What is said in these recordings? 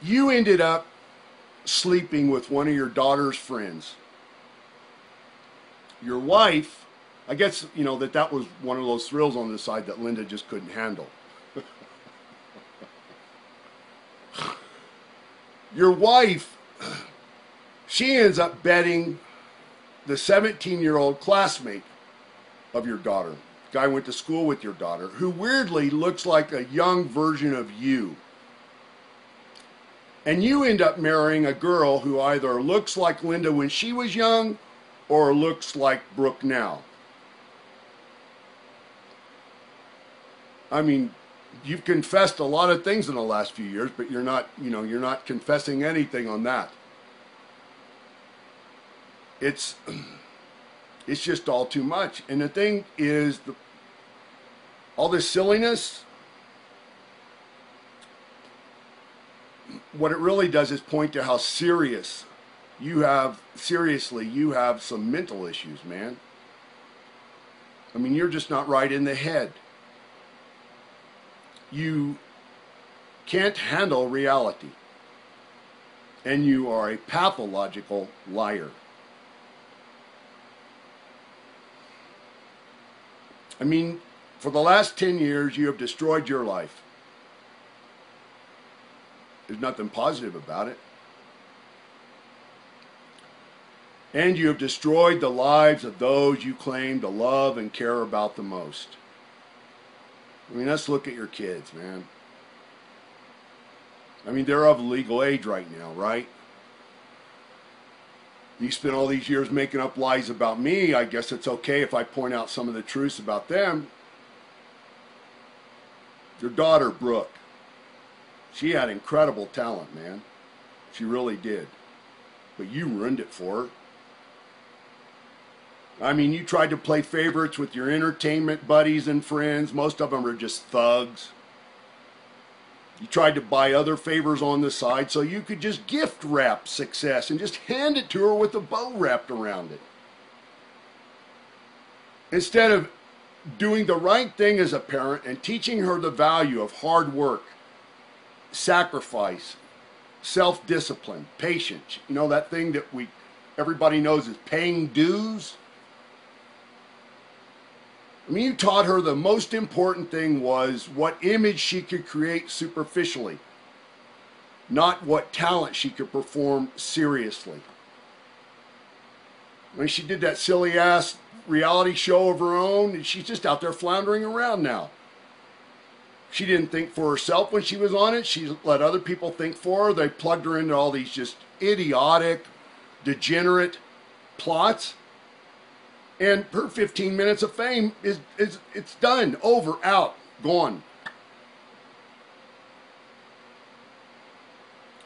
You ended up sleeping with one of your daughter's friends. Your wife, I guess, that was one of those thrills on the side that Linda just couldn't handle. Your wife, she ends up betting the 17-year-old classmate of your daughter, guy went to school with your daughter, who weirdly looks like a young version of you. And you end up marrying a girl who either looks like Linda when she was young or looks like Brooke now. I mean, you've confessed a lot of things in the last few years, but you're not confessing anything on that. It's just all too much. And the thing is, all this silliness, what it really does is point to how seriously you have some mental issues, man. I mean, you're just not right in the head. You can't handle reality. And you are a pathological liar. I mean, for the last 10 years, you have destroyed your life. There's nothing positive about it. And you have destroyed the lives of those you claim to love and care about the most. I mean, let's look at your kids, man. I mean, they're of legal age right now, right? You spent all these years making up lies about me. I guess it's okay if I point out some of the truths about them. Your daughter, Brooke, she had incredible talent, man. She really did. But you ruined it for her. I mean, you tried to play favorites with your entertainment buddies and friends. Most of them are just thugs. You tried to buy other favors on the side so you could just gift wrap success and just hand it to her with a bow wrapped around it. Instead of doing the right thing as a parent and teaching her the value of hard work, sacrifice, self-discipline, patience. You know, that thing that everybody knows is paying dues. I mean, you taught her the most important thing was what image she could create superficially, not what talent she could perform seriously. When she did that silly ass reality show of her own, she's just out there floundering around now. She didn't think for herself when she was on it. She let other people think for her. They plugged her into all these just idiotic, degenerate plots. And her 15 minutes of fame it's done, over, out, gone.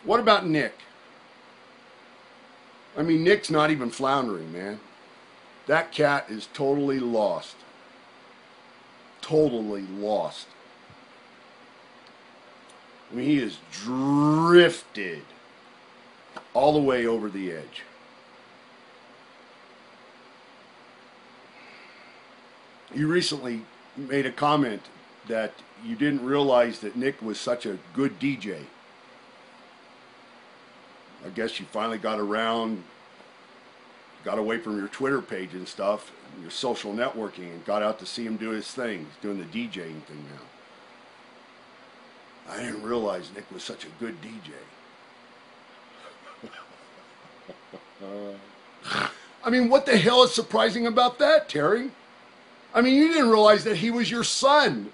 What about Nick? I mean, Nick's not even floundering, man. That cat is totally lost. Totally lost. I mean, he is drifted all the way over the edge. You recently made a comment that you didn't realize that Nick was such a good DJ. I guess you finally got away from your Twitter page and stuff, your social networking, and got out to see him do his thing. He's doing the DJing thing now. I didn't realize Nick was such a good DJ. I mean, what the hell is surprising about that, Terry? I mean, you didn't realize that he was your son.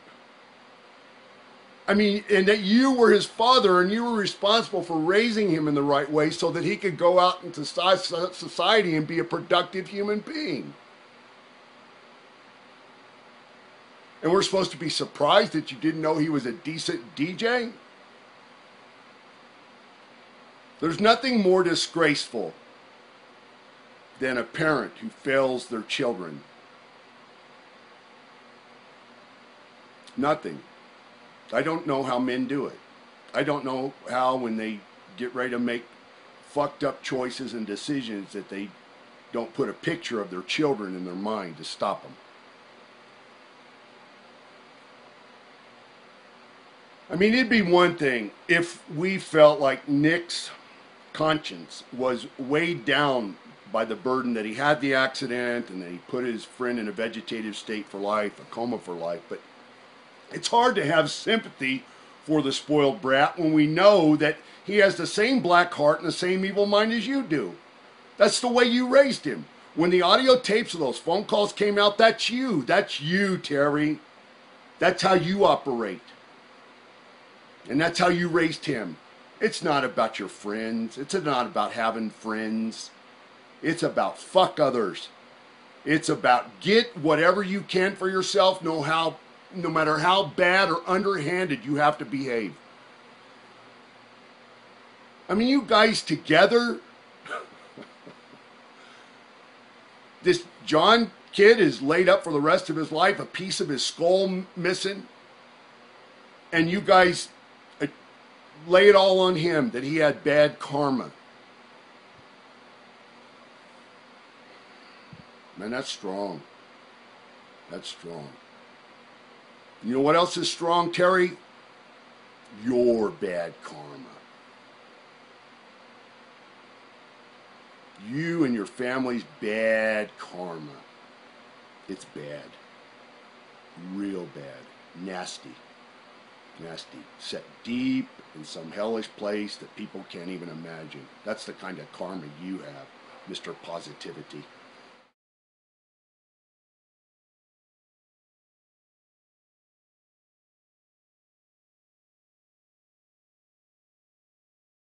I mean, and that you were his father and you were responsible for raising him in the right way so that he could go out into society and be a productive human being. And we're supposed to be surprised that you didn't know he was a decent DJ? There's nothing more disgraceful than a parent who fails their children. Nothing. I don't know how men do it. I don't know how, when they get ready to make fucked up choices and decisions, that they don't put a picture of their children in their mind to stop them. I mean, it'd be one thing if we felt like Nick's conscience was weighed down by the burden that he had the accident and that he put his friend in a vegetative state for life, a coma for life. But it's hard to have sympathy for the spoiled brat when we know that he has the same black heart and the same evil mind as you do. That's the way you raised him. When the audio tapes of those phone calls came out, that's you. That's you, Terry. That's how you operate. And that's how you raised him. It's not about your friends. It's not about having friends. It's about fuck others. It's about get whatever you can for yourself, no matter how bad or underhanded you have to behave. I mean, you guys together, this John kid is laid up for the rest of his life, a piece of his skull missing, and you guys lay it all on him that he had bad karma. Man, that's strong. That's strong. You know what else is strong, Terry? Your bad karma. You and your family's bad karma. It's bad. Real bad. Nasty. Nasty. Set deep in some hellish place that people can't even imagine. That's the kind of karma you have, Mr. Positivity.